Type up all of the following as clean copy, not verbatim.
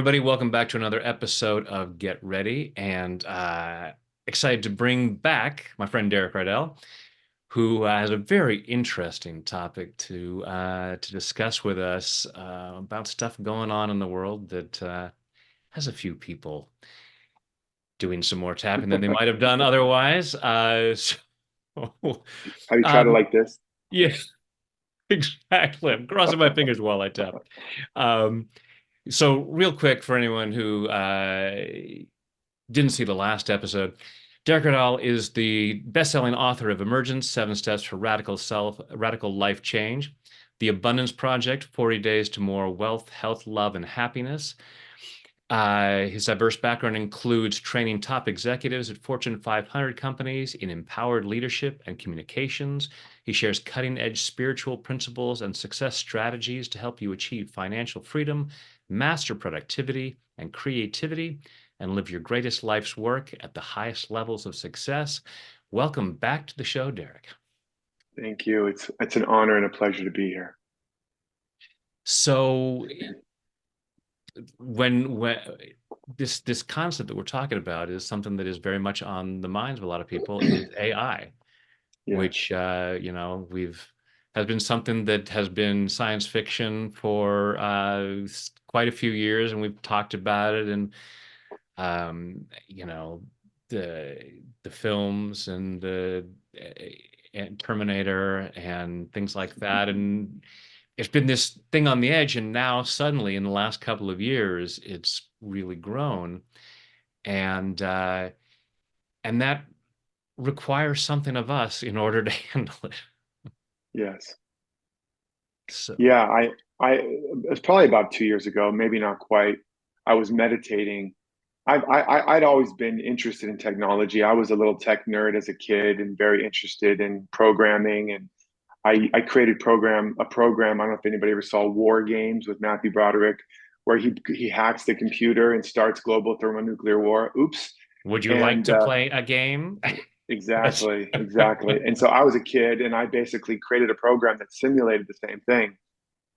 everybody. Welcome back to another episode of Get Ready, and excited to bring back my friend Derek Rydall, who has a very interesting topic to discuss with us about stuff going on in the world that has a few people doing some more tapping than they might have done otherwise. Have you tried it um, like this? yeah, exactly. I'm crossing my fingers while I tap. Um, so, real quick for anyone who didn't see the last episode, Derek Rydall is the best-selling author of Emergence: 7 Steps for Radical Life Change, The Abundance Project: 40 Days to More Wealth, Health, Love, and Happiness. His diverse background includes training top executives at Fortune 500 companies in empowered leadership and communications. He shares cutting-edge spiritual principles and success strategies to help you achieve financial freedom, master productivity and creativity, and live your greatest life's work at the highest levels of success. Welcome back to the show, Derek. Thank you. It's an honor and a pleasure to be here. So, when this concept that we're talking about is something that is very much on the minds of a lot of people is AI, Yes. which we've has been something that has been science fiction for quite a few years, and we've talked about it, and the films and the and Terminator and things like that, and it's been this thing on the edge, and now suddenly in the last couple of years it's really grown, and that requires something of us in order to handle it. Yes. So Yeah, it's probably about 2 years ago, maybe not quite. I was meditating. I'd always been interested in technology. I was a little tech nerd as a kid and very interested in programming. And I created a program. I don't know if anybody ever saw War Games with Matthew Broderick, where he hacks the computer and starts global thermonuclear war. Oops. would you like And to play a game? That's exactly. And so I was a kid and I basically created a program that simulated the same thing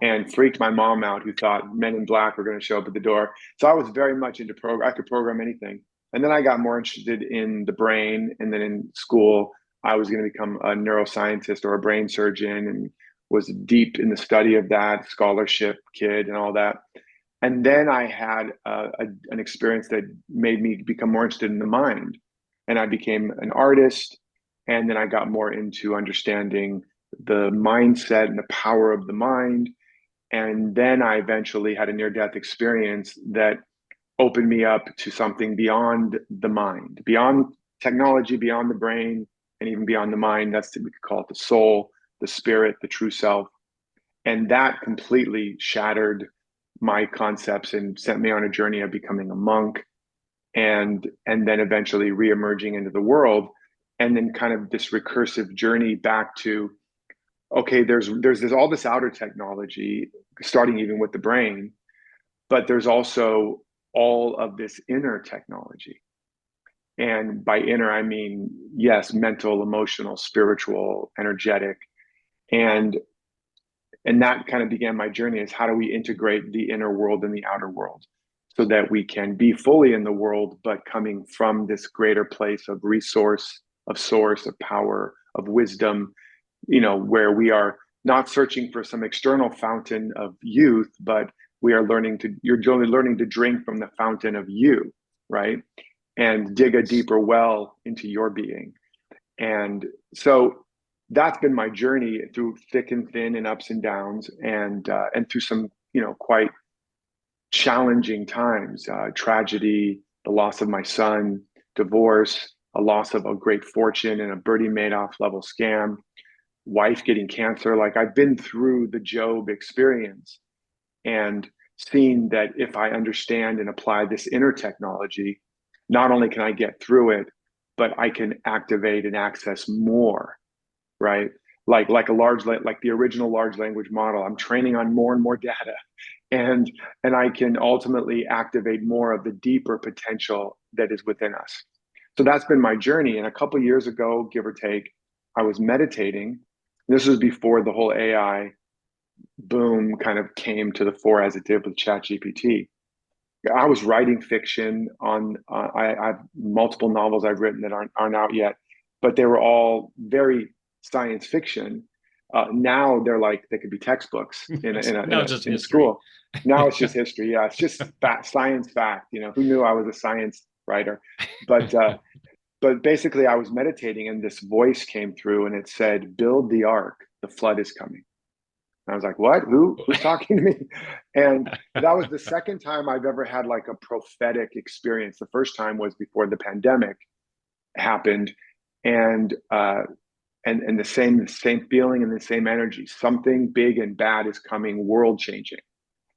and freaked my mom out, who thought Men in Black were going to show up at the door. So I was very much into program. I could program anything. And then I got more interested in the brain. And then in school, I was going to become a neuroscientist or a brain surgeon, and was deep in the study of that, scholarship kid and all that. And then I had an experience that made me become more interested in the mind. And I became an artist. And then I got more into understanding the mindset and the power of the mind. And then I eventually had a near death experience that opened me up to something beyond the mind, beyond technology, beyond the brain, and even beyond the mind. We could call it the soul, the spirit, the true self. And that completely shattered my concepts and sent me on a journey of becoming a monk, and then eventually re-emerging into the world, and then kind of this recursive journey back to, okay, there's all this outer technology, starting even with the brain, but there's also all of this inner technology. And by inner, I mean, yes, mental, emotional, spiritual, energetic. And and that kind of began my journey, is how do we integrate the inner world and the outer world so that we can be fully in the world, but coming from this greater place of resource, of source, of power, of wisdom, where we are not searching for some external fountain of youth, but you're only learning to drink from the fountain of you, right? And dig a deeper well into your being. And so that's been my journey through thick and thin and ups and downs, and through some quite challenging times, tragedy, the loss of my son, divorce, a loss of a great fortune and a Bernie Madoff level scam, wife getting cancer. Like, I've been through the Job experience and seen that if I understand and apply this inner technology, not only can I get through it, but I can activate and access more, right? Like the original large language model, I'm training on more and more data, and I can ultimately activate more of the deeper potential that is within us. So that's been my journey. And a couple of years ago, give or take, I was meditating. This was before the whole AI boom kind of came to the fore as it did with ChatGPT. I was writing fiction on, I have multiple novels I've written that aren't out yet, but they were all very science fiction. Now they're like, they could be textbooks Now it's just in a history. school. Now it's just Yeah. history. Yeah, it's just fact, science fact. You know, who knew I was a science writer? But basically, I was meditating, and this voice came through, and it said, "Build the ark. The flood is coming." And I was like, "What? Who's talking to me?" And that was the second time I've ever had like a prophetic experience. The first time was before the pandemic happened, and the same feeling and the same energy. Something big and bad is coming, world changing.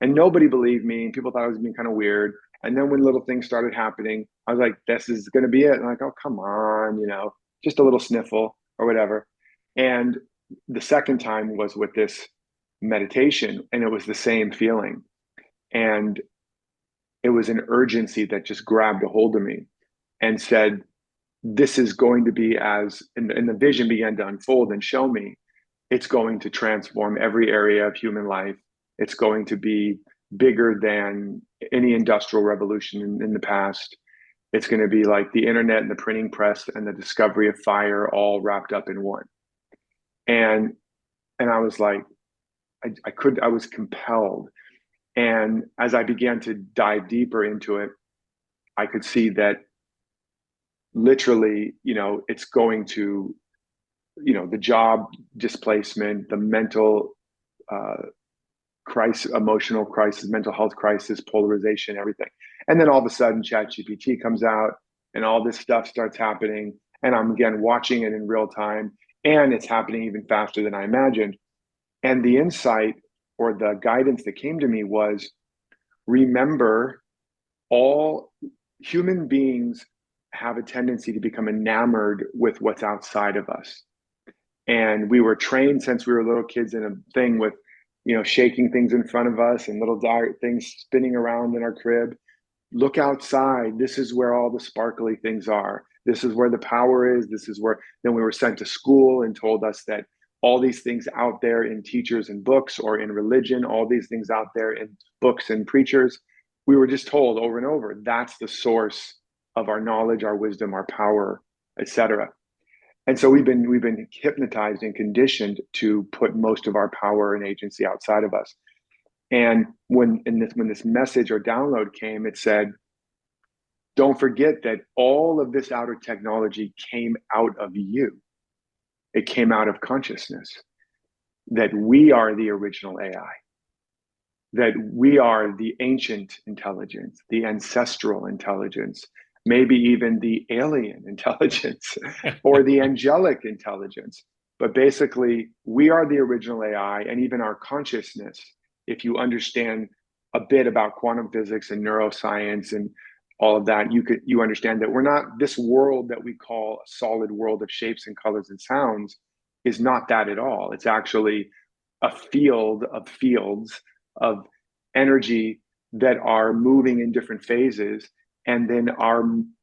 And nobody believed me, and people thought I was being kind of weird. And then when little things started happening, I was like, "This is going to be it." And I'm like, "Oh, come on, just a little sniffle or whatever." And the second time was with this meditation, and it was the same feeling. And it was an urgency that just grabbed a hold of me and said, "This is going to be and the vision began to unfold and show me it's going to transform every area of human life. It's going to be bigger than any industrial revolution in the past. It's going to be like the internet and the printing press and the discovery of fire all wrapped up in one." And I was like, I was compelled. And as I began to dive deeper into it, I could see that literally, it's going to, the job displacement, the mental uh, crisis, emotional crisis, mental health crisis, polarization, everything. And then all of a sudden, ChatGPT comes out and all this stuff starts happening. And I'm again watching it in real time. And it's happening even faster than I imagined. And the insight or the guidance that came to me was, remember, all human beings have a tendency to become enamored with what's outside of us. And we were trained since we were little kids in a thing with, shaking things in front of us and little things spinning around in our crib. Look outside. This is where all the sparkly things are. This is where the power is. This is where, then we were sent to school and told us that all these things out there in teachers and books, or in religion, all these things out there in books and preachers, we were just told over and over, that's the source of our knowledge, our wisdom, our power, etc. And so we've been hypnotized and conditioned to put most of our power and agency outside of us. And when this message or download came, it said, "Don't forget that all of this outer technology came out of you. It came out of consciousness. That we are the original AI. That we are the ancient intelligence, the ancestral intelligence, maybe even the alien intelligence or the angelic intelligence. But basically, we are the original AI, and even our consciousness, if you understand a bit about quantum physics and neuroscience and all of that, you understand that we're not, this world that we call a solid world of shapes and colors and sounds is not that at all. It's actually a field of fields of energy that are moving in different phases. And then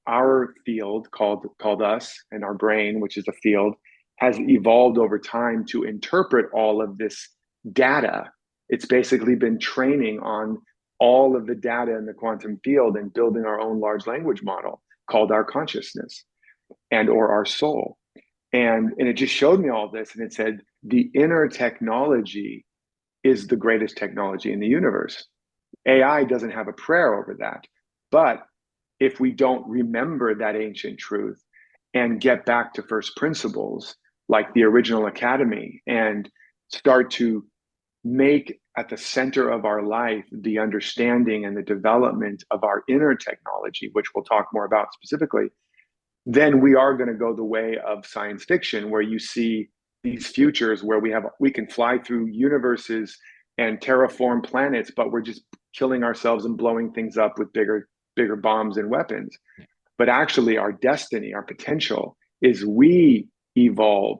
our field called us, and our brain, which is a field, has evolved over time to interpret all of this data. It's basically been training on all of the data in the quantum field and building our own large language model called our consciousness and or our soul. And it just showed me all this, and it said the inner technology is the greatest technology in the universe. AI doesn't have a prayer over that. But if we don't remember that ancient truth and get back to first principles, like the original academy, and start to make at the center of our life the understanding and the development of our inner technology, which we'll talk more about specifically, then we are going to go the way of science fiction, where you see these futures where we can fly through universes and terraform planets, but we're just killing ourselves and blowing things up with bigger bombs and weapons. But actually, our destiny, our potential, is we evolve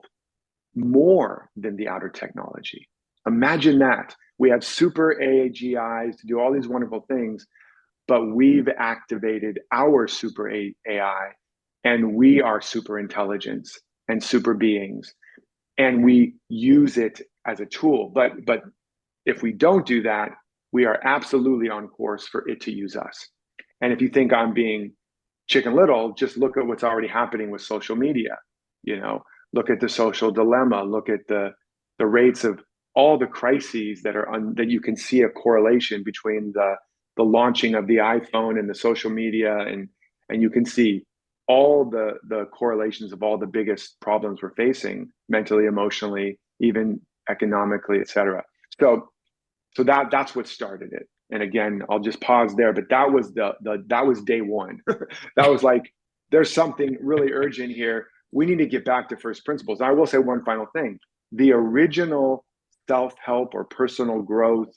more than the outer technology. Imagine that. We have super AGIs to do all these wonderful things, but we've activated our super AI, and we are super intelligence and super beings, and we use it as a tool. But if we don't do that, we are absolutely on course for it to use us. And if you think I'm being Chicken Little, just look at what's already happening with social media. You know, look at the social dilemma. Look at the rates of all the crises that are that you can see a correlation between the launching of the iPhone and the social media, and you can see all the correlations of all the biggest problems we're facing mentally, emotionally, even economically, et cetera. So that's what started it. And again, I'll just pause there, but that was that was day one. That was like, there's something really urgent here. We need to get back to first principles. And I will say one final thing. The original self-help or personal growth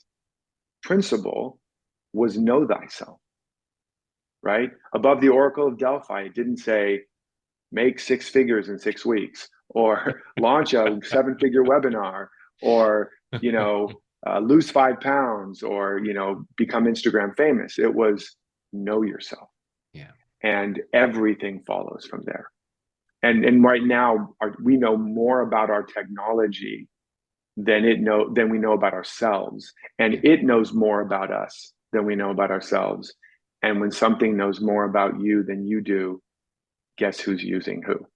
principle was know thyself, right? Above the Oracle of Delphi, it didn't say make 6 figures in 6 weeks or launch a 7-figure webinar or, you know, lose 5 pounds or, you know, become Instagram famous. It was know yourself. Yeah. And everything follows from there. And right now we know more about our technology than we know about ourselves, and it knows more about us than we know about ourselves. And when something knows more about you than you do, guess who's using who?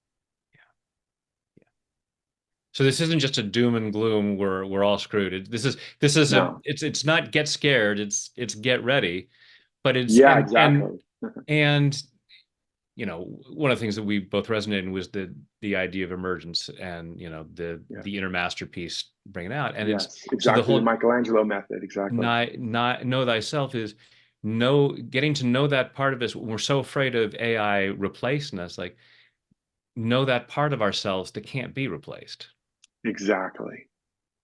So this isn't just a doom and gloom. We're all screwed. This is a No. it's not get scared. It's get ready. But it's Yeah, exactly. and you know, one of the things that we both resonated in was the idea of emergence and, you know, Yes. the inner masterpiece bringing out. And it's Yes, so the exactly. The whole Michelangelo method. Exactly. not know thyself is getting to know that part of us. We're so afraid of AI replacing us, like know that part of ourselves that can't be replaced. Exactly.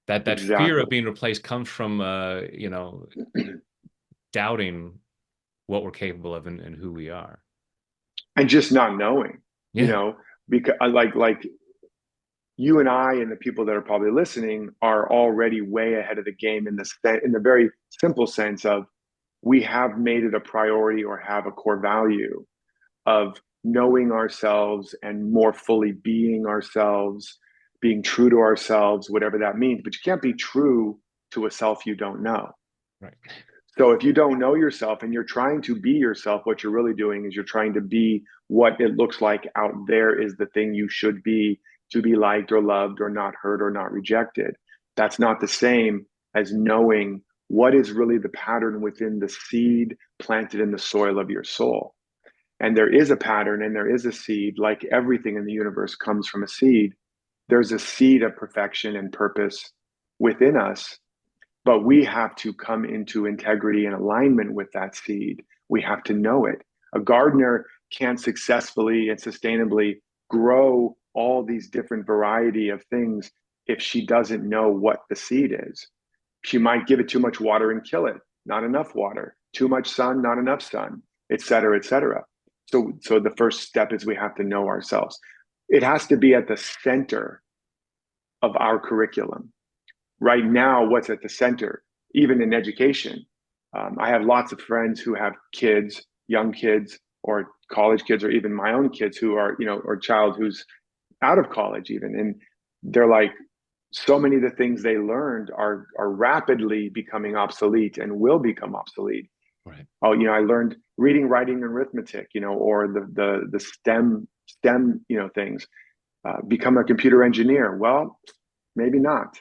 That fear of Exactly. being replaced comes from you know, doubting what we're capable of and who we are. And just not knowing, you Yeah. know, because like you and I and the people that are probably listening are already way ahead of the game in the very simple sense of we have made it a priority or have a core value of knowing ourselves and more fully being ourselves, being true to ourselves, whatever that means. But you can't be true to a self you don't know. Right. So if you don't know yourself and you're trying to be yourself, what you're really doing is you're trying to be what it looks like out there is the thing you should be to be liked or loved or not hurt or not rejected. That's not the same as knowing what is really the pattern within the seed planted in the soil of your soul. And there is a pattern and there is a seed, like everything in the universe comes from a seed. There's a seed of perfection and purpose within us, but we have to come into integrity and alignment with that seed. We have to know it. A gardener can't successfully and sustainably grow all these different variety of things if she doesn't know what the seed is. She might give it too much water and kill it, not enough water, too much sun, not enough sun, et cetera, et cetera. So the first step is we have to know ourselves. It has to be at the center of our curriculum. Right now, what's at the center, even in education, I have lots of friends who have kids, young kids, or college kids, or even my own kids who are, you know, or child who's out of college even, and they're like, so many of the things they learned are rapidly becoming obsolete and will become obsolete. Right. Oh, you know, I learned reading, writing, and arithmetic, you know, or the STEM, you know, things. Become a computer engineer. Well, maybe not,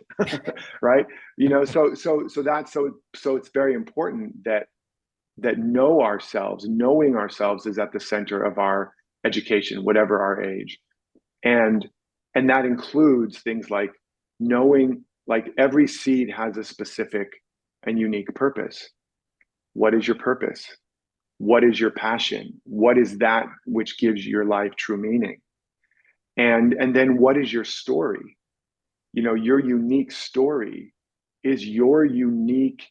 right? You know, so it's very important that knowing ourselves is at the center of our education, whatever our age, and and that includes things like knowing, like every seed has a specific and unique purpose. What is your purpose? What is your passion? What is that which gives your life true meaning? And then what is your story? You know, your unique story is your unique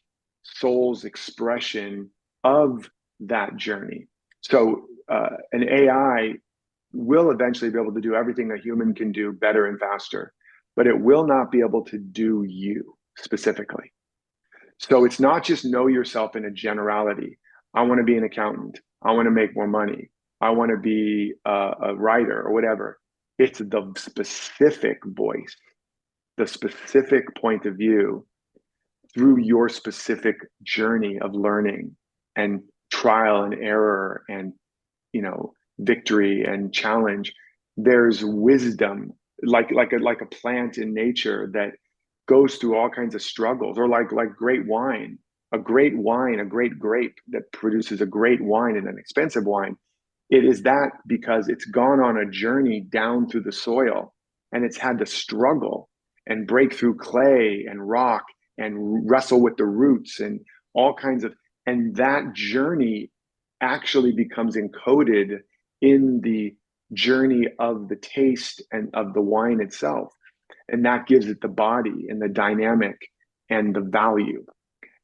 soul's expression of that journey. So an AI will eventually be able to do everything a human can do better and faster, but it will not be able to do you specifically. So it's not just know yourself in a generality. I want to be an accountant. I want to make more money. I want to be a writer or whatever. It's the specific voice, the specific point of view through your specific journey of learning and trial and error and, victory and challenge, there's wisdom, like a plant in nature that goes through all kinds of struggles, or like great wine, a great grape that produces a great wine and an expensive wine. It is that because it's gone on a journey down through the soil, and it's had to struggle and break through clay and rock and wrestle with the roots and all kinds of, and that journey actually becomes encoded in the journey of the taste and of the wine itself. And that gives it the body and the dynamic and the value.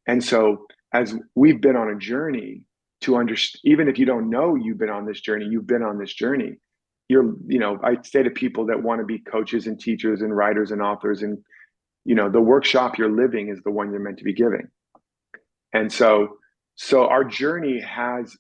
And so, as we've been on a journey to understand, even if you don't know you've been on this journey, you've been on this journey. I say to people that want to be coaches and teachers and writers and authors, and, the workshop you're living is the one you're meant to be giving. And so our journey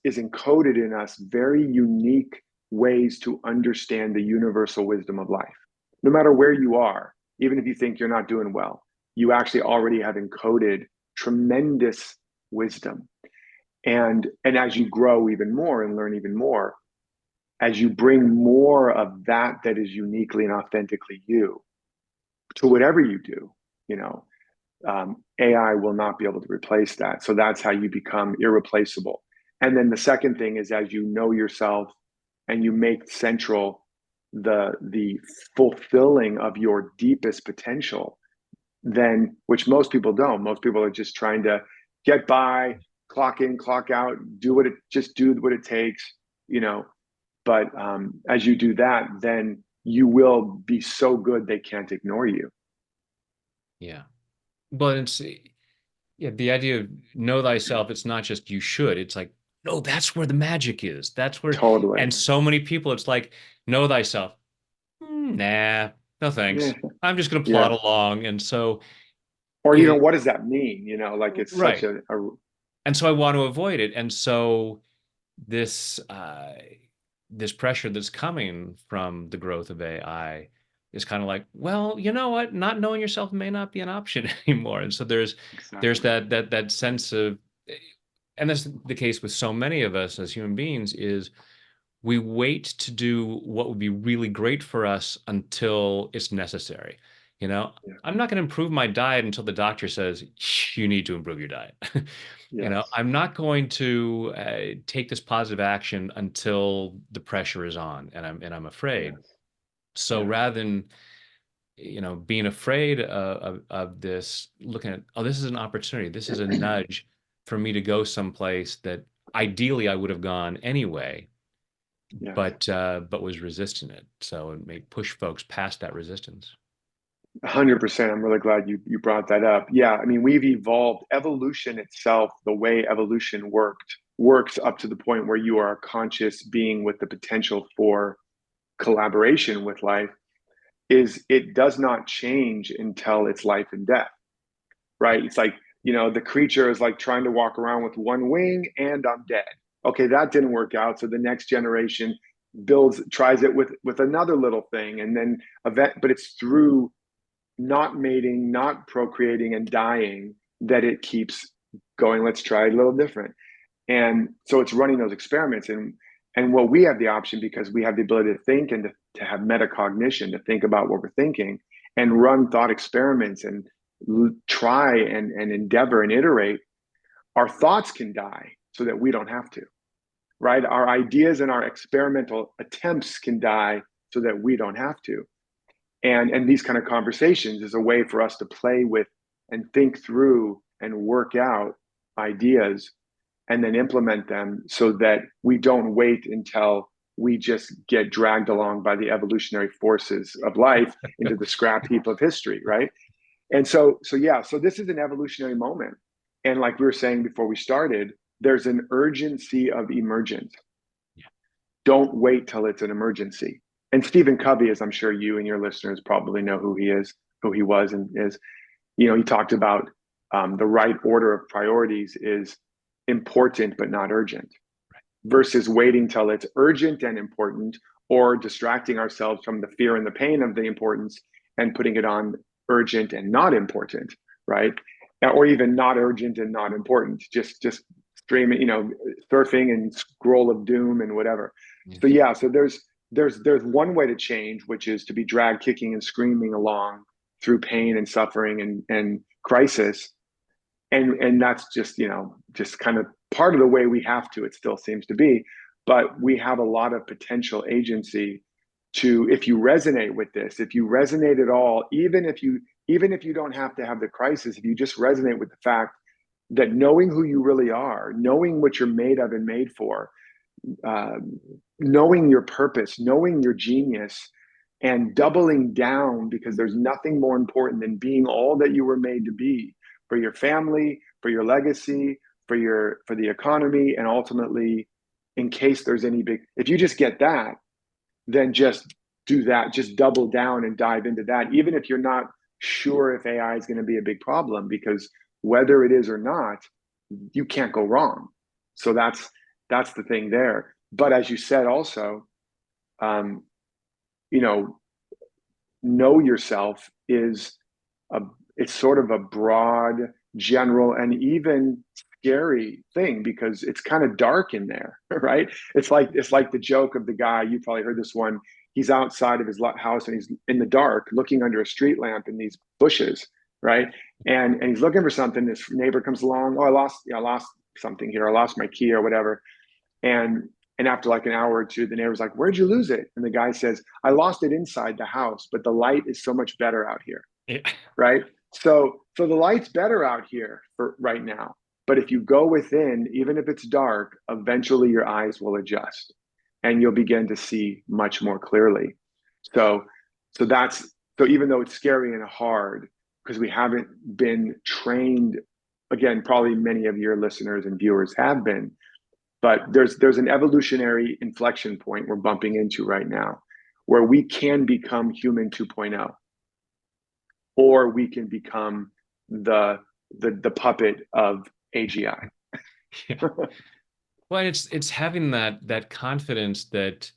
is encoded in us very unique ways to understand the universal wisdom of life. No matter where you are, even if you think you're not doing well, you actually already have encoded tremendous wisdom. And as you grow even more and learn even more, as you bring more of that is uniquely and authentically you to whatever you do, AI will not be able to replace that. So that's how you become irreplaceable. And then the second thing is, as you know yourself and you make central the fulfilling of your deepest potential, then, which most people don't. Most people are just trying to get by, clock in, clock out, do what it takes, But as you do that, then you will be so good they can't ignore you. Yeah. But the idea of know thyself, it's not just you should, it's like, no, that's where the magic is. That's where, Totally. and so many people, it's like, know thyself. Nah, no Yeah. thanks. I'm just going to plod Yeah. along. And so, Or it, what does that mean? Like it's such right. a And so I want to avoid it. And so this, this pressure that's coming from the growth of AI is kind of like, well, you know what? Not knowing yourself may not be an option anymore. And so there's exactly. that sense of, and that's the case with so many of us as human beings, is we wait to do what would be really great for us until it's necessary. You know, Yeah. I'm not going to improve my diet until the doctor says you need to improve your diet. Yes. I'm not going to take this positive action until the pressure is on and I'm afraid. Yes. So Yes. rather than being afraid of this, looking at, oh, this is an opportunity, this is a nudge for me to go someplace that ideally I would have gone anyway, Yes. but was resisting it. So it may push folks past that resistance. 100%. I'm really glad you brought that up. Yeah, I mean, we've evolved. Evolution itself, the way evolution works up to the point where you are a conscious being with the potential for collaboration with life, is it does not change until it's life and death, right? It's like, the creature is like trying to walk around with one wing and I'm dead. Okay, that didn't work out. So the next generation tries it with another little thing, and then but it's through not mating, not procreating, and dying that it keeps going. Let's try a little different. And so it's running those experiments. And what we have the option, because we have the ability to think and to have metacognition, to think about what we're thinking and run thought experiments and try and endeavor and iterate, our thoughts can die so that we don't have to, right? Our ideas and our experimental attempts can die so that we don't have to. And these kind of conversations is a way for us to play with and think through and work out ideas and then implement them, so that we don't wait until we just get dragged along by the evolutionary forces of life into the scrap heap of history, right? And so this is an evolutionary moment. And like we were saying before we started, there's an urgency of emergence. Yeah. Don't wait till it's an emergency. And Stephen Covey, as I'm sure you and your listeners probably know who he is, who he was and is, he talked about the right order of priorities is important but not urgent, versus waiting till it's urgent and important, or distracting ourselves from the fear and the pain of the importance and putting it on urgent and not important, right? Or even not urgent and not important, just streaming, surfing and scroll of doom and whatever. Yeah. So yeah, so there's one way to change, which is to be dragged kicking and screaming along through pain and suffering and crisis. And that's just kind of part of the way we have to, it still seems to be. But we have a lot of potential agency to, if you resonate with this, if you resonate at all, even if you don't have to have the crisis, if you just resonate with the fact that knowing who you really are, knowing what you're made of and made for, uh, knowing your purpose, knowing your genius, and doubling down, because there's nothing more important than being all that you were made to be for your family, for your legacy, for the economy, and ultimately, in case there's any big, if you just get that, then just do that, just double down and dive into that, even if you're not sure if AI is going to be a big problem, because whether it is or not, you can't go wrong. So that's the thing there. But as you said, also, um, you know yourself is a, it's sort of a broad, general, and even scary thing, because it's kind of dark in there, right? It's like the joke of the guy, you probably heard this one. He's outside of his house and he's in the dark looking under a street lamp in these bushes, right? And he's looking for something. This neighbor comes along. Oh, I lost something here. I lost my key or whatever. And after like an hour or two, the neighbor's like, "Where'd you lose it?" And the guy says, "I lost it inside the house, but the light is so much better out here." Yeah. Right? So the light's better out here for right now. But if you go within, even if it's dark, eventually your eyes will adjust and you'll begin to see much more clearly. So so even though it's scary and hard, because we haven't been trained, again, probably many of your listeners and viewers have been, but there's an evolutionary inflection point we're bumping into right now where we can become human 2.0, or we can become the puppet of AGI. Yeah. Well, it's having that confidence that,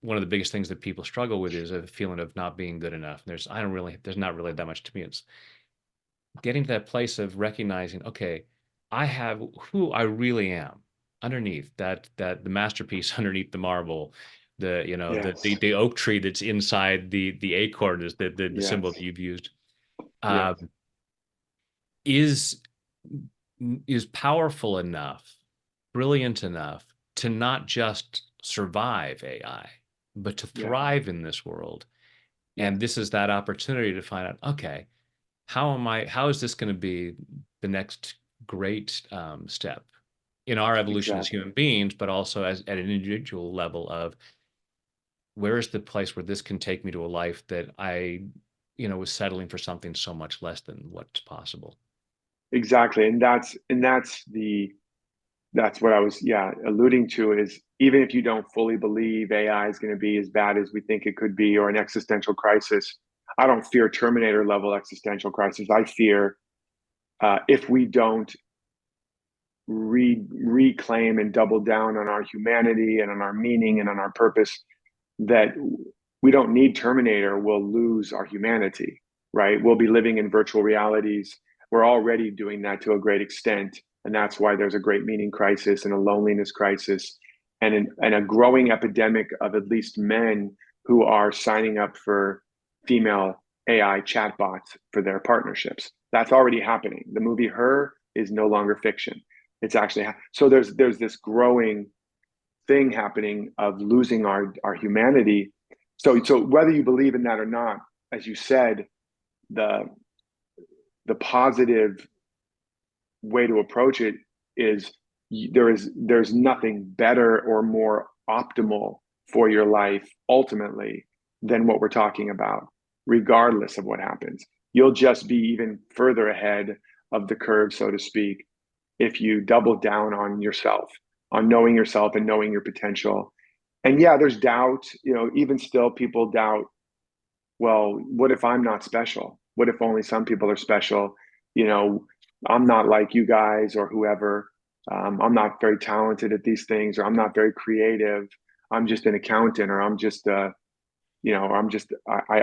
one of the biggest things that people struggle with is a feeling of not being good enough. There's not really that much to me. It's getting to that place of recognizing, okay, I have who I really am underneath the masterpiece underneath the marble, Yes. the oak tree that's inside the acorn is the symbol that Yes. you've used. Yes. Um, is is powerful enough, brilliant enough to not just survive AI, but to Yes. thrive in this world. And Yes. this is that opportunity to find out, okay, how is this going to be the next great step in our evolution as Exactly. human beings, but also as at an individual level of where is the place where this can take me to a life that I, was settling for something so much less than what's possible. Exactly. That's what I was, yeah, alluding to, is even if you don't fully believe AI is going to be as bad as we think it could be, or an existential crisis. I don't fear Terminator level existential crisis. I fear, if we don't reclaim and double down on our humanity and on our meaning and on our purpose, that we don't need Terminator, we'll lose our humanity, right? We'll be living in virtual realities. We're already doing that to a great extent. And that's why there's a great meaning crisis and a loneliness crisis, and a growing epidemic of at least men who are signing up for female AI chatbots for their partnerships. That's already happening. The movie Her is no longer fiction. It's actually so there's this growing thing happening of losing our humanity. So whether you believe in that or not, as you said, the the positive way to approach it is, there's nothing better or more optimal for your life ultimately than what we're talking about, regardless of what happens. You'll just be even further ahead of the curve, so to speak, if you double down on yourself, on knowing yourself and knowing your potential. And yeah, there's doubt, even still people doubt, well, what if I'm not special? What if only some people are special? You know, I'm not like you guys or whoever. I'm not very talented at these things, or I'm not very creative. I'm just an accountant, or I'm just I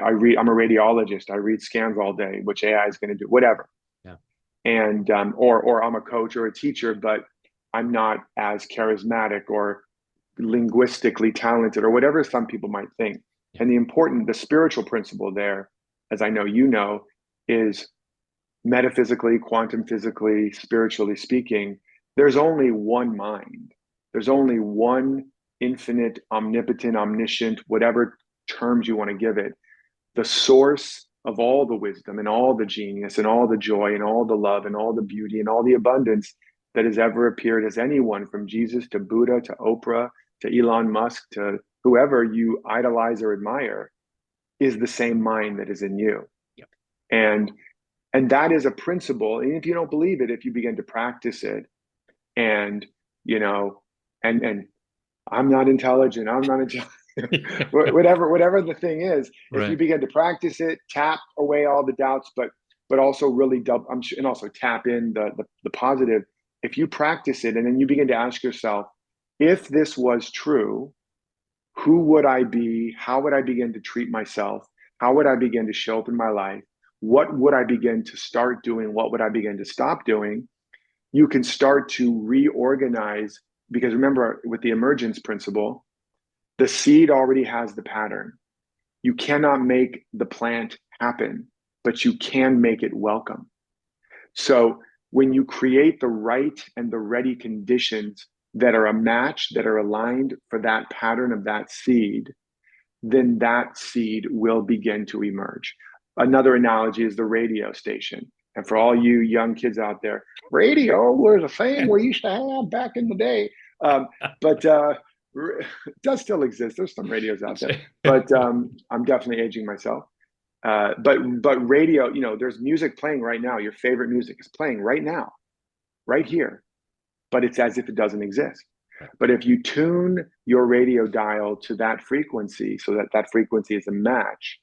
read, I'm a radiologist. I read scans all day, which AI is going to do, whatever. Yeah. and or I'm a coach or a teacher, but I'm not as charismatic or linguistically talented or whatever some people might think. Yeah. And the spiritual principle there, as I know you know, is metaphysically, quantum physically, spiritually speaking, there's only one mind. There's only one infinite, omnipotent, omniscient, whatever terms you want to give it, the source of all the wisdom and all the genius and all the joy and all the love and all the beauty and all the abundance that has ever appeared as anyone, from Jesus to Buddha to Oprah to Elon Musk to whoever you idolize or admire, is the same mind that is in you. Yep. And that is a principle. And if you don't believe it, if you begin to practice it, and you know, and I'm not intelligent, I'm not intelligent, whatever the thing is, if you Right. begin to practice it, tap away all the doubts, but also really double, I'm sure, and also tap in the positive. If you practice it and then you begin to ask yourself, if this was true, who would I be? How would I begin to treat myself? How would I begin to show up in my life? What would I begin to start doing? What would I begin to stop doing? You can start to reorganize, because remember, with the emergence principle, the seed already has the pattern. You cannot make the plant happen, but you can make it welcome. So when you create the right and the ready conditions that are a match, that are aligned for that pattern of that seed, then that seed will begin to emerge. Another analogy is the radio station. And for all you young kids out there, radio was a thing we used to have back in the day. But it does still exist. There's some radios out there, but I'm definitely aging myself. But radio, there's music playing right now. Your favorite music is playing right now, right here, but it's as if it doesn't exist. Right. But if you tune your radio dial to that frequency, so that that frequency is a match,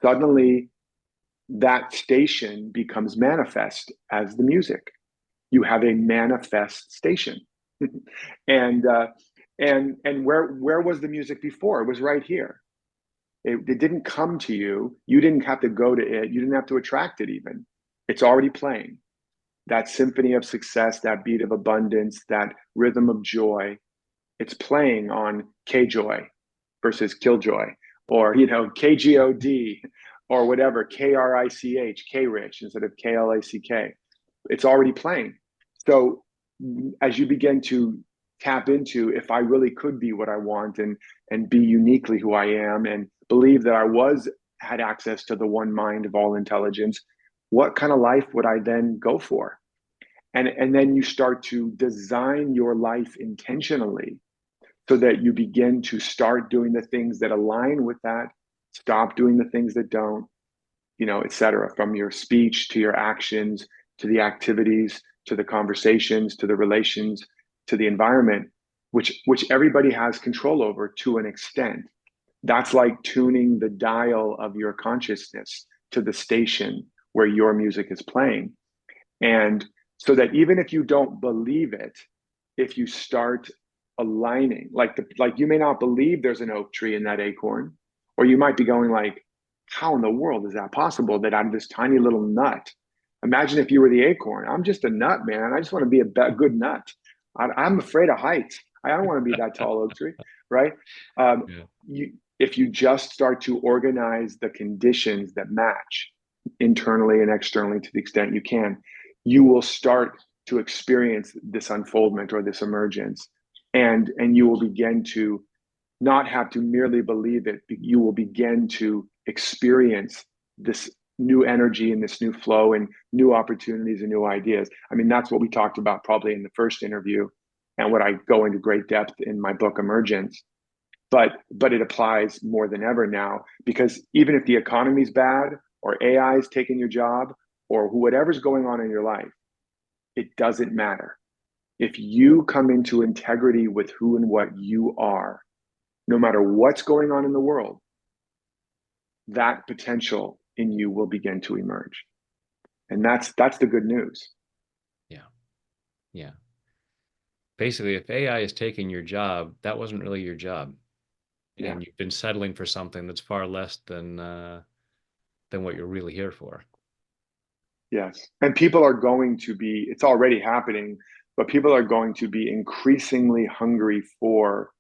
suddenly that station becomes manifest as the music. You have a manifest station. and where was the music before? It was right here. It didn't come to you. You didn't have to go to it. You didn't have to attract it even. It's already playing. That symphony of success, that beat of abundance, that rhythm of joy, it's playing on K-Joy versus Killjoy, or KGOD, or whatever, KRICH, K-Rich instead of KLACK. It's already playing. So as you begin to tap into, if I really could be what I want and be uniquely who I am, and believe that had access to the one mind of all intelligence, what kind of life would I then go for? And then you start to design your life intentionally, so that you begin to start doing the things that align with that, stop doing the things that don't, et cetera, from your speech to your actions, to the activities, to the conversations, to the relations, to the environment, which everybody has control over to an extent. That's like tuning the dial of your consciousness to the station where your music is playing. And so that even if you don't believe it, if you start aligning, like you may not believe there's an oak tree in that acorn, or you might be going like, how in the world is that possible that I'm this tiny little nut? Imagine if you were the acorn. I'm just a nut, man. I just want to be a good nut. I'm afraid of heights. I don't want to be that tall oak tree, right? Yeah. If you just start to organize the conditions that match internally and externally to the extent you can, you will start to experience this unfoldment or this emergence, and you will begin to not have to merely believe it. You will begin to experience this new energy and this new flow and new opportunities and new ideas. I mean, that's what we talked about probably in the first interview, and what I go into great depth in my book Emergence. But it applies more than ever now, because even if the economy's bad, or AI is taking your job, or whatever's going on in your life, it doesn't matter. If you come into integrity with who and what you are, no matter what's going on in the world, that potential in you will begin to emerge. And that's the good news. Yeah. Yeah. Basically, if AI is taking your job, that wasn't really your job. Yeah. And you've been settling for something that's far less than what you're really here for. Yes. And people are going to be, it's already happening, but people are going to be increasingly hungry for,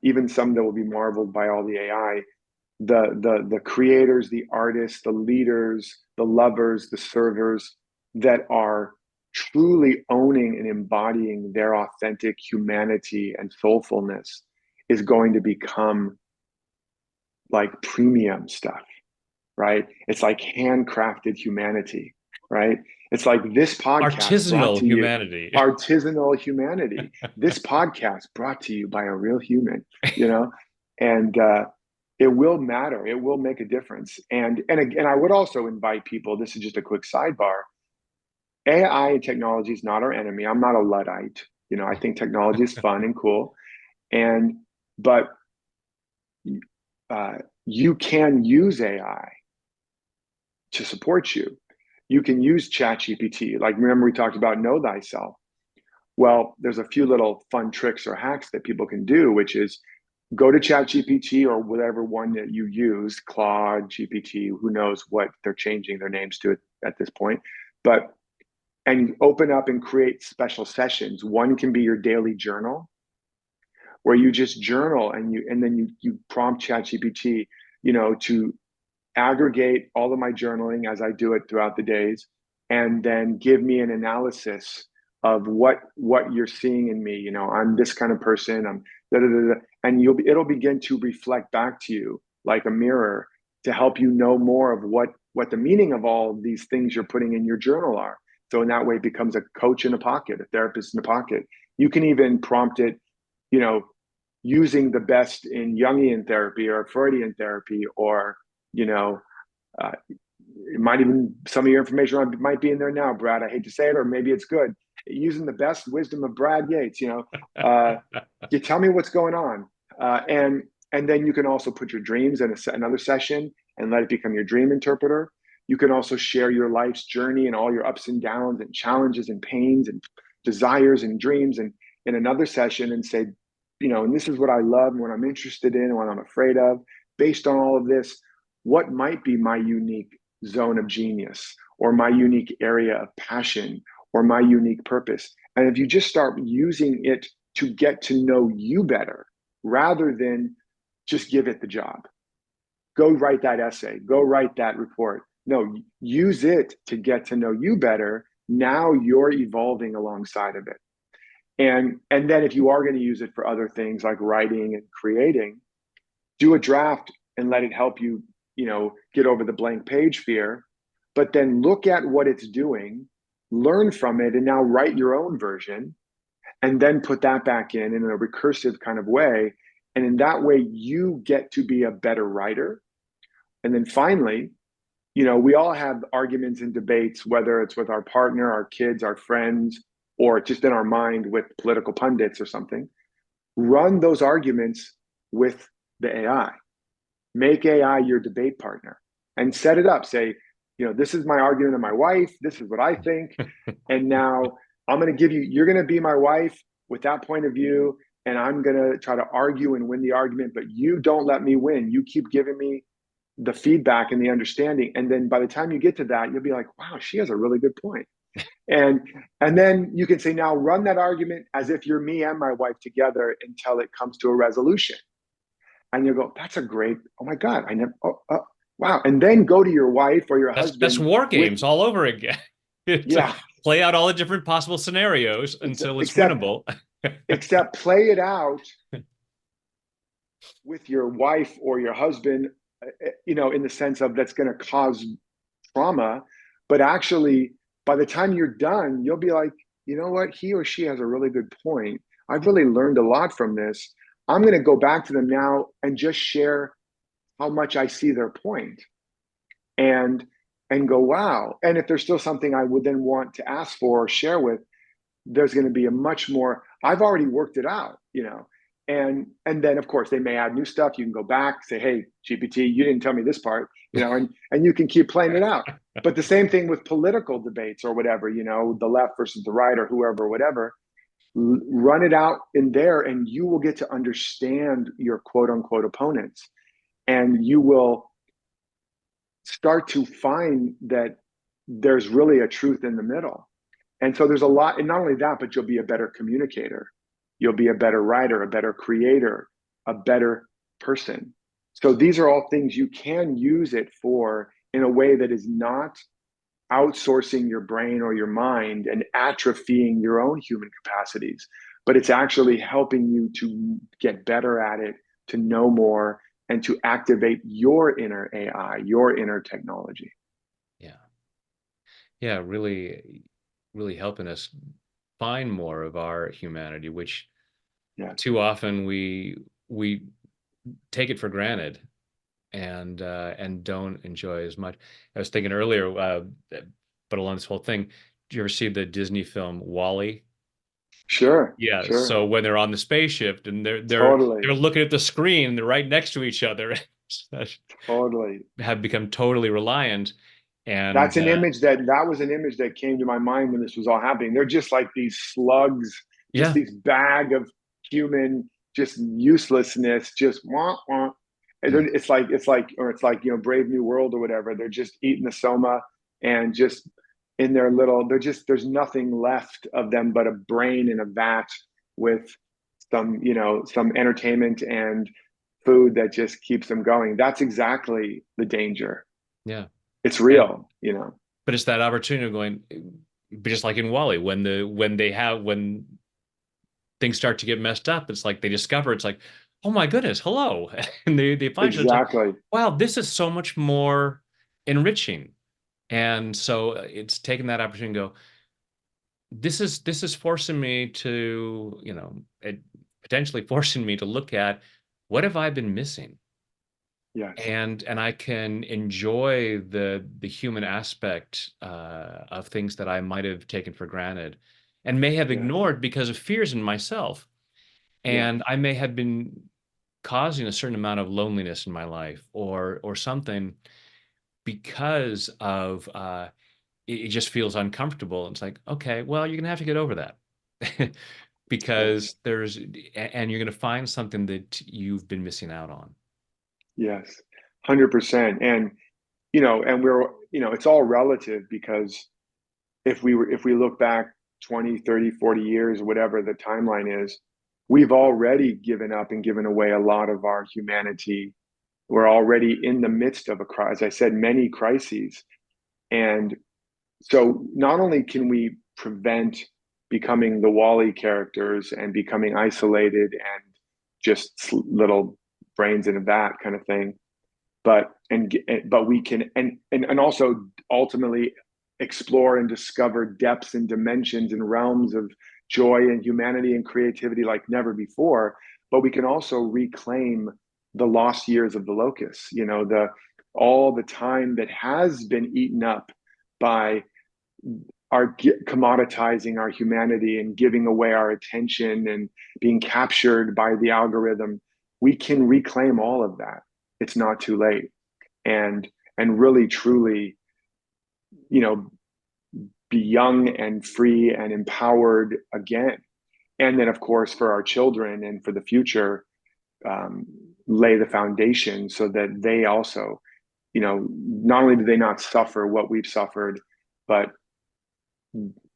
even some that will be marveled by all the AI, the creators, the artists, the leaders, the lovers, the servers that are truly owning and embodying their authentic humanity and soulfulness is going to become like premium stuff, right? It's like handcrafted humanity, right? It's like this podcast brought Artisanal to you, humanity. artisanal humanity. This podcast brought to you by a real human, you know, and it will matter. It will make a difference. And again, I would also invite people. This is just a quick sidebar. AI and technology is not our enemy. I'm not a luddite. You know, I think technology is fun and cool, and but uh, you can use AI to support you. You can use ChatGPT. Like, remember, we talked about know thyself. Well, there's a few little fun tricks or hacks that people can do, which is go to ChatGPT or whatever one that you use, Claude, GPT, who knows what they're changing their names to at this point. But, and open up and create special sessions. One can be your daily journal where you just journal and then you prompt ChatGPT, you know, to aggregate all of my journaling as I do it throughout the days, and then give me an analysis of what you're seeing in me. You know, I'm this kind of person. I'm da, da, da, da. And it'll begin to reflect back to you like a mirror to help you know more of what the meaning of all of these things you're putting in your journal are. So in that way, it becomes a coach in a pocket, a therapist in a pocket. You can even prompt it, you know, using the best in Jungian therapy or Freudian therapy, or you know, it might even, some of your information might be in there now, Brad. I hate to say it, or maybe it's good. Using the best wisdom of Brad Yates, you know, you tell me what's going on, and then you can also put your dreams in another session and let it become your dream interpreter. You can also share your life's journey and all your ups and downs and challenges and pains and desires and dreams, and in another session, and say, you know, and this is what I love and what I'm interested in and what I'm afraid of. Based on all of this, what might be my unique zone of genius or my unique area of passion or my unique purpose? And if you just start using it to get to know you better rather than just give it the job, go write that essay, go write that report. No, use it to get to know you better. Now you're evolving alongside of it. And then if you are going to use it for other things like writing and creating, do a draft and let it help you, you know, get over the blank page fear, but then look at what it's doing, learn from it, and now write your own version, and then put that back in a recursive kind of way. And in that way, you get to be a better writer. And then finally, you know, we all have arguments and debates, whether it's with our partner, our kids, our friends, or just in our mind with political pundits or something. Run those arguments with the AI. Make AI your debate partner and set it up. Say, you know, this is my argument with my wife. This is what I think. And now I'm going to give you, you're going to be my wife with that point of view. And I'm going to try to argue and win the argument, but you don't let me win. You keep giving me the feedback and the understanding. And then by the time you get to that, you'll be like, wow, she has a really good point. And then you can say, now run that argument as if you're me and my wife together until it comes to a resolution. And you go, that's a great, oh my God, I never, wow. And then go to your wife or your That's husband war with, games all over again. To yeah, play out all the different possible scenarios until it's except, winnable. except play it out with your wife or your husband, you know, in the sense of that's going to cause trauma. But actually, by the time you're done, you'll be like, you know what? He or she has a really good point. I've really learned a lot from this. I'm going to go back to them now and just share how much I see their point, and go, wow. And if there's still something I would then want to ask for or share with, there's going to be a much more, I've already worked it out, you know. And then of course they may add new stuff. You can go back, say, hey, GPT, you didn't tell me this part, you know, and you can keep playing it out. But the same thing with political debates or whatever, you know, the left versus the right or whoever, whatever. Run it out in there and you will get to understand your quote unquote opponents. And you will start to find that there's really a truth in the middle. And so there's a lot, and not only that, but you'll be a better communicator. You'll be a better writer, a better creator, a better person. So these are all things you can use it for in a way that is not outsourcing your brain or your mind and atrophying your own human capacities, but it's actually helping you to get better at it, to know more, and to activate your inner AI, your inner technology. Yeah. Yeah, really, really helping us find more of our humanity, which Yes. too often we take it for granted and don't enjoy as much. I was thinking earlier, but along this whole thing, did you ever see the Disney film Wall-E? Sure. Yeah, Sure. so when they're on the spaceship and they're Totally. looking at the screen, they're right next to each other, Totally. have become totally reliant. And That's an image that was an image that came to my mind when this was all happening. They're just like these slugs, just yeah, these bag of human, just uselessness, just wah, wah. And yeah, it's like Brave New World or whatever. They're just eating the soma and just in their little. There's nothing left of them but a brain in a vat with some entertainment and food that just keeps them going. That's exactly the danger. yeah. It's And real. but it's that opportunity of going, but just like in Wall-E, when things start to get messed up, it's like they discover it's like, oh my goodness, hello. And they find it's like, Exactly. wow, this is so much more enriching. And so it's taking that opportunity to go, this is forcing me to, potentially forcing me to look at what have I been missing? Yes. And I can enjoy the human aspect of things that I might have taken for granted and may have Yes. ignored because of fears in myself. Yes. And I may have been causing a certain amount of loneliness in my life or something because of it just feels uncomfortable. It's like, okay, well, you're gonna have to get over that. Yes. Because and you're gonna find something that you've been missing out on. Yes. 100%. And it's all relative because if we look back 20, 30, 40 years, whatever the timeline is, we've already given up and given away a lot of our humanity. We're already in the midst of as I said, many crises. And so not only can we prevent becoming the Wall-E characters and becoming isolated and just little brains in a vat kind of thing, but we can and also ultimately explore and discover depths and dimensions and realms of joy and humanity and creativity like never before. But we can also reclaim the lost years of the locusts, the all the time that has been eaten up by our commoditizing our humanity and giving away our attention and being captured by the algorithm. We can reclaim all of that. It's not too late. And really truly, you know, be young and free and empowered again. And then, of course, for our children and for the future, um, lay the foundation so that they also, not only do they not suffer what we've suffered, but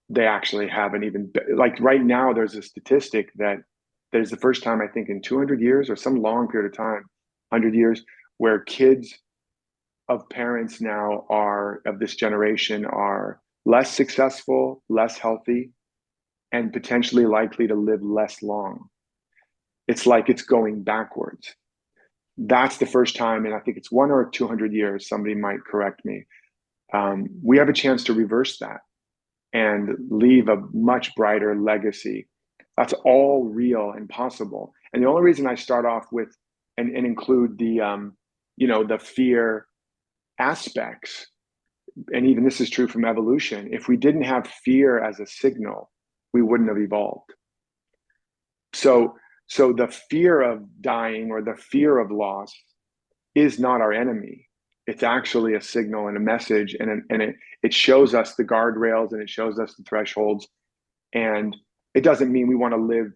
they actually have an even like right now there's a statistic that there's the first time I think in 200 years or some long period of time, 100 years, where kids of parents now are of this generation are less successful, less healthy, and potentially likely to live less long. It's like it's going backwards. That's the first time, and I think it's 1 or 200 years. Somebody might correct me. We have a chance to reverse that and leave a much brighter legacy. That's all real and possible. And the only reason I start off with and include the fear aspects, and even this is true from evolution, if we didn't have fear as a signal, we wouldn't have evolved. So, so the fear of dying or the fear of loss is not our enemy. It's actually a signal and a message, and it shows us the guardrails and it shows us the thresholds. And it doesn't mean we want to live,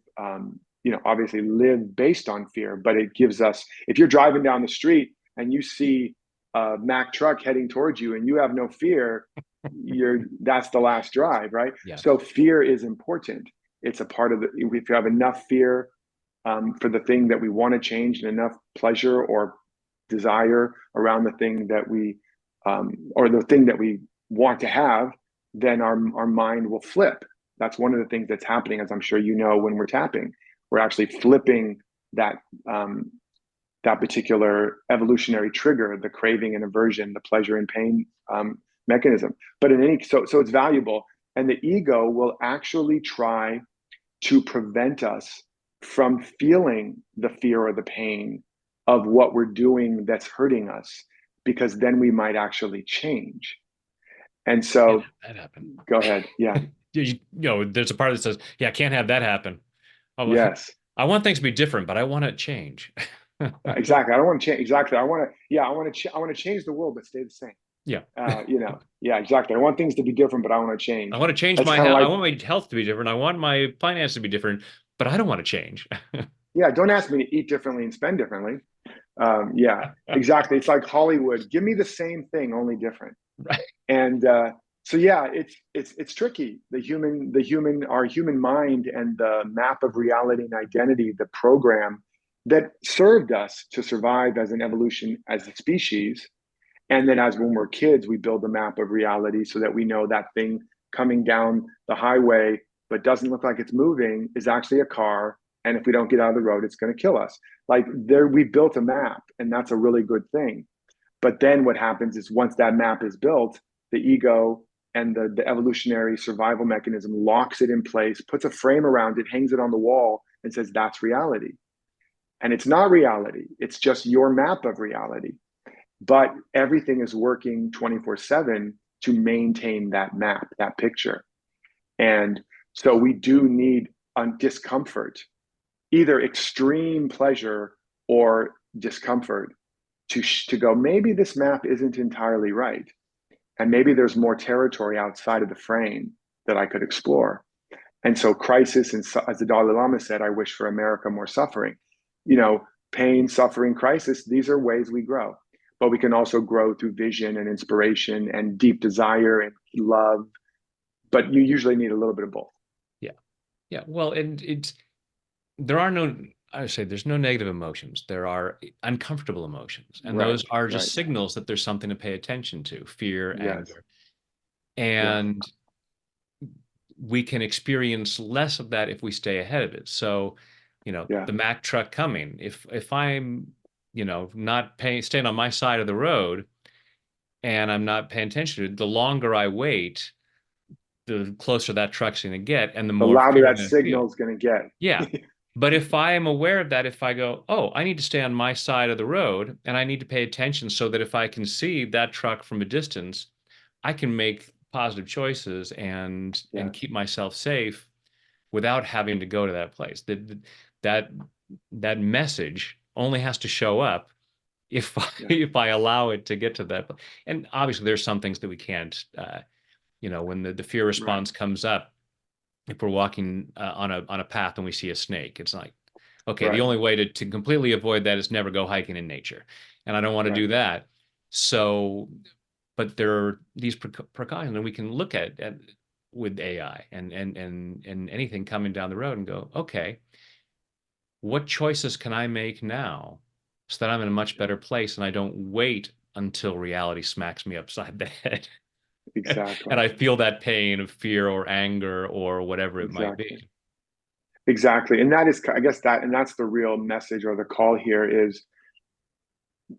obviously live based on fear, but it gives us, if you're driving down the street and you see a Mack truck heading towards you and you have no fear, that's the last drive, right? Yeah. So fear is important. It's a part of the, if you have enough fear for the thing that we want to change and enough pleasure or desire around the thing that we, or the thing that we want to have, then our mind will flip. That's one of the things that's happening, as I'm sure you know, when we're tapping. We're actually flipping that that particular evolutionary trigger, the craving and aversion, the pleasure and pain mechanism. But in any, so it's valuable. And the ego will actually try to prevent us from feeling the fear or the pain of what we're doing that's hurting us, because then we might actually change. And Can't so, have that happen. go ahead. Yeah. There's a part that says, yeah, I can't have that happen. Oh, Yes. I want things to be different, but I want to change. Exactly. I don't want to change. Exactly. I want to. Yeah. I want to change the world, but stay the same. Yeah. Yeah. Exactly. I want things to be different, but I want to I change. want to change That's my kind of health. I like, want my health to be different. I want my finance to be different, but I don't want to change. yeah. Don't ask me to eat differently and spend differently. Yeah. Exactly. It's like Hollywood. Give me the same thing, only different. Right. And so yeah, it's tricky. Our human mind and the map of reality and identity, the program that served us to survive as an evolution, as a species. And then as when we're kids, we build a map of reality so that we know that thing coming down the highway but doesn't look like it's moving is actually a car. And if we don't get out of the road, it's going to kill us. Like there, we built a map, and that's a really good thing. But then what happens is once that map is built, the ego and the evolutionary survival mechanism locks it in place, puts a frame around it, hangs it on the wall, and says, that's reality. And it's not reality, it's just your map of reality. But everything is working 24/7 to maintain that map, that picture. And so we do need discomfort, either extreme pleasure or discomfort to go, maybe this map isn't entirely right. And maybe there's more territory outside of the frame that I could explore. And so crisis, and as the Dalai Lama said, I wish for America more suffering. You know, pain, suffering, crisis, these are ways we grow. But we can also grow through vision and inspiration and deep desire and love. But you usually need a little bit of both. Yeah. Yeah. Well, and there are no, I would say there's no negative emotions. There are uncomfortable emotions. And Right, those are right. just signals that there's something to pay attention to, fear, Yes, anger. yeah, And we can experience less of that if we stay ahead of it. So, yeah. the Mack truck coming, if I'm, not staying on my side of the road and I'm not paying attention to it, the longer I wait, the closer that truck's going to get and the The more louder fear I'm that going to feel. signal is going to Yeah. get. But if I am aware of that, if I go, oh, I need to stay on my side of the road and I need to pay attention so that if I can see that truck from a distance, I can make positive choices and Yes, keep myself safe without having to go to that place. That that message only has to show up if yeah, if I allow it to get to that. And obviously, there's some things that we can't. When the fear right, response comes up, if we're walking on a path and we see a snake, it's like, okay, the right, only way to completely avoid that is never go hiking in nature, and I don't want to right. do that. So, but there are these precautions, and we can look at with AI and anything coming down the road and go, okay, what choices can I make now so that I'm in a much Yeah, better place and I don't wait until reality smacks me upside the head and exactly, I feel that pain of fear or anger or whatever it might exactly. be. Exactly. And that is, I guess and that's the real message or the call here is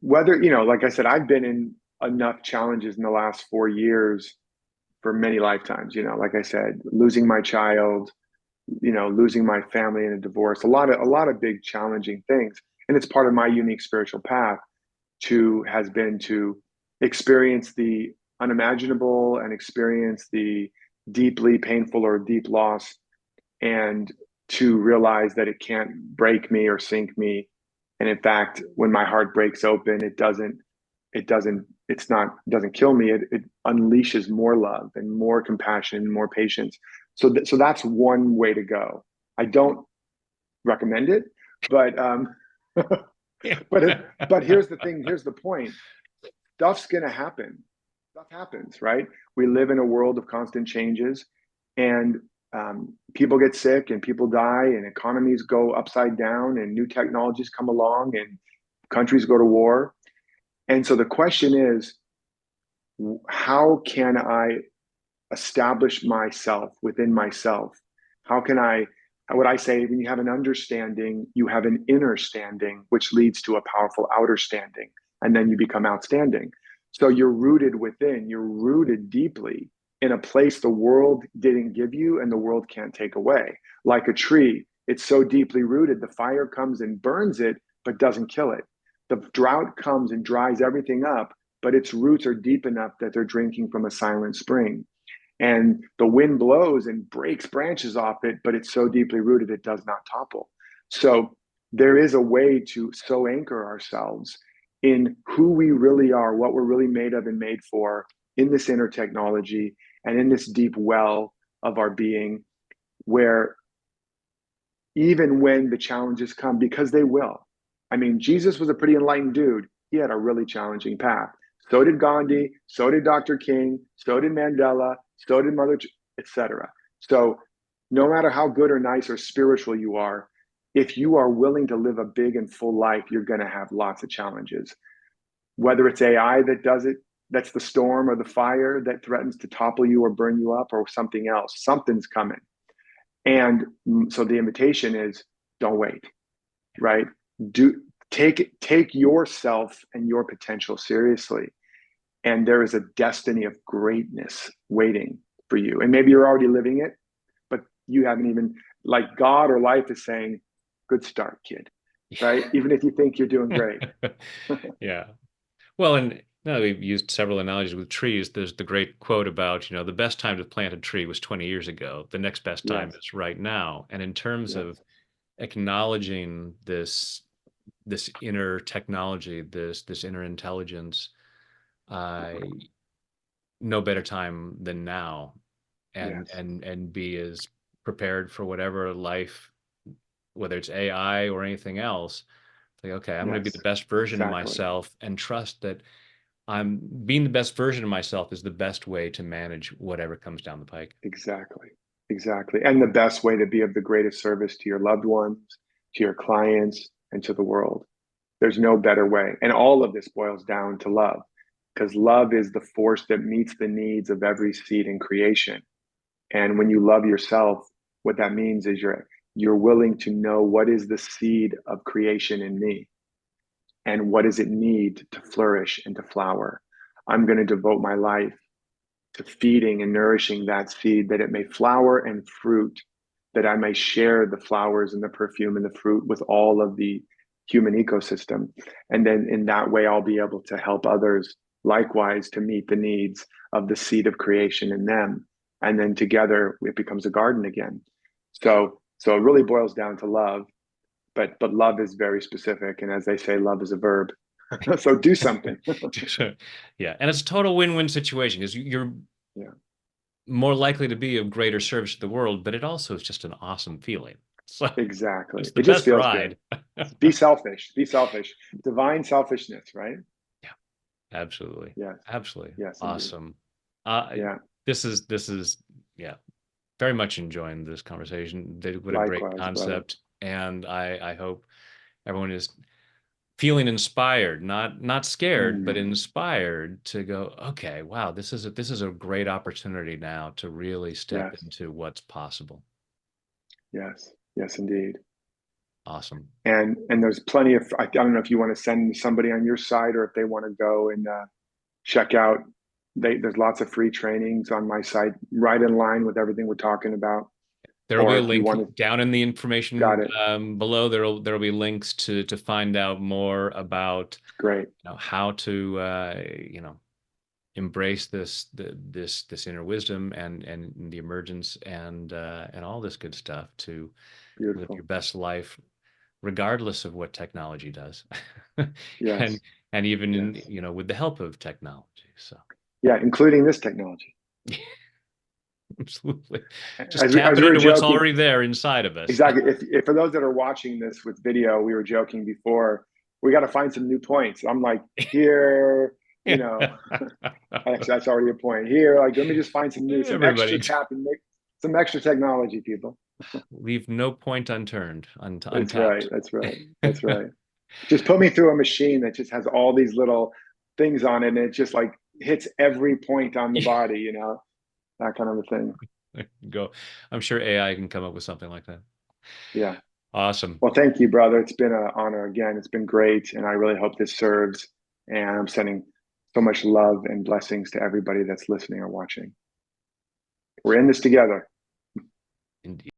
whether, like I said, I've been in enough challenges in the last 4 years for many lifetimes, like I said, losing my child, losing my family in a divorce, a lot of big challenging things. And it's part of my unique spiritual path has been to experience the unimaginable and experience the deeply painful or deep loss, and to realize that it can't break me or sink me. And in fact, when my heart breaks open, it doesn't kill me. It unleashes more love and more compassion and more patience. So that's one way to go. I don't recommend it, but Yeah. but here's the thing. Here's the point. Stuff's gonna happen. stuff happens, right? We live in a world of constant changes, and people get sick and people die and economies go upside down and new technologies come along and countries go to war. And so the question is, how can I establish myself within myself? How can I, what I say, when you have an understanding, you have an inner standing, which leads to a powerful outer standing, and then you become outstanding. So you're rooted within, you're rooted deeply in a place the world didn't give you and the world can't take away. Like a tree, it's so deeply rooted, the fire comes and burns it, but doesn't kill it. The drought comes and dries everything up, but its roots are deep enough that they're drinking from a silent spring. And the wind blows and breaks branches off it, but it's so deeply rooted it does not topple. So there is a way to so anchor ourselves in who we really are, what we're really made of and made for, in this inner technology and in this deep well of our being, where even when the challenges come, because they will. I mean, Jesus was a pretty enlightened dude. He had a really challenging path. So did Gandhi, so did Dr. King, so did Mandela, so did Mother, etc. So no matter how good or nice or spiritual you are, if you are willing to live a big and full life, you're going to have lots of challenges. Whether it's AI that does it, that's the storm or the fire that threatens to topple you or burn you up, or something else, something's coming. And so the invitation is, don't wait, right? Do take yourself and your potential seriously. And there is a destiny of greatness waiting for you. And maybe you're already living it, but you haven't even, like, God or life is saying, good start, kid, right? Even if you think you're doing great. Yeah. Well, and no, we've used several analogies with trees. There's the great quote about, the best time to plant a tree was 20 years ago. The next best time Yes, is right now. And in terms yes, of acknowledging this inner technology, this inner intelligence, uh, no better time than now, and yes, and be as prepared for whatever life, whether it's AI or anything else. Like, okay, I'm going to be the yes, best version of exactly. myself, and trust that I'm being the best version of myself is the best way to manage whatever comes down the pike. Exactly. Exactly. And the best way to be of the greatest service to your loved ones, to your clients, and to the world. There's no better way. And all of this boils down to love, because love is the force that meets the needs of every seed in creation. And when you love yourself, what that means is you're willing to know what is the seed of creation in me and what does it need to flourish and to flower. I'm going to devote my life to feeding and nourishing that seed, that it may flower and fruit, that I may share the flowers and the perfume and the fruit with all of the human ecosystem. And then in that way, I'll be able to help others likewise to meet the needs of the seed of creation in them. And then together it becomes a garden again. So it really boils down to love, but love is very specific. And as they say, love is a verb. So do something. Yeah, and it's a total win-win situation because you're Yeah. more likely to be of greater service to the world, but it also is just an awesome feeling. So Exactly. it's the It just best feels good. ride. Be selfish. Be selfish. Divine selfishness, right? Yeah, absolutely. Yes. Absolutely. Yes, indeed. Awesome. Uh, Yeah. this is yeah, very much enjoying this conversation. What a great Likewise, brother. concept. And I hope everyone is feeling inspired, not scared, but Mm, inspired to go, okay, wow, this is a great opportunity now to really step yes. into what's possible. Yes. Yes, indeed. Awesome. And there's plenty of, I don't know if you want to send somebody on your side or if they want to go and check out. There's lots of free trainings on my site, right in line with everything we're talking about. There will be Or a if you link want to, down in the got information it. below. There'll be links to find out more about Great. how to embrace this inner wisdom and the emergence and all this good stuff to live your Beautiful. best life regardless of what technology does. and Yes. and even in, Yes. with the help of technology. So Yeah, including this technology. absolutely. Just As tapping we were into what's joking, already there inside of us. exactly. If for those that are watching this with video, we were joking before, we got to find some new points. I'm like, here, you know, Actually, that's already a point here. Like, let me just find some extra Everybody, tap and make some extra technology, people. leave no point unturned, That's right. untapped. That's right. That's right. Just put me through a machine that just has all these little things on it, and it just like hits every point on the body, that kind of a thing. Go. I'm sure AI can come up with something like that. Yeah. Awesome. Well, thank you, brother. It's been an honor again. It's been great. And I really hope this serves. And I'm sending so much love and blessings to everybody that's listening or watching. We're in this together. Indeed.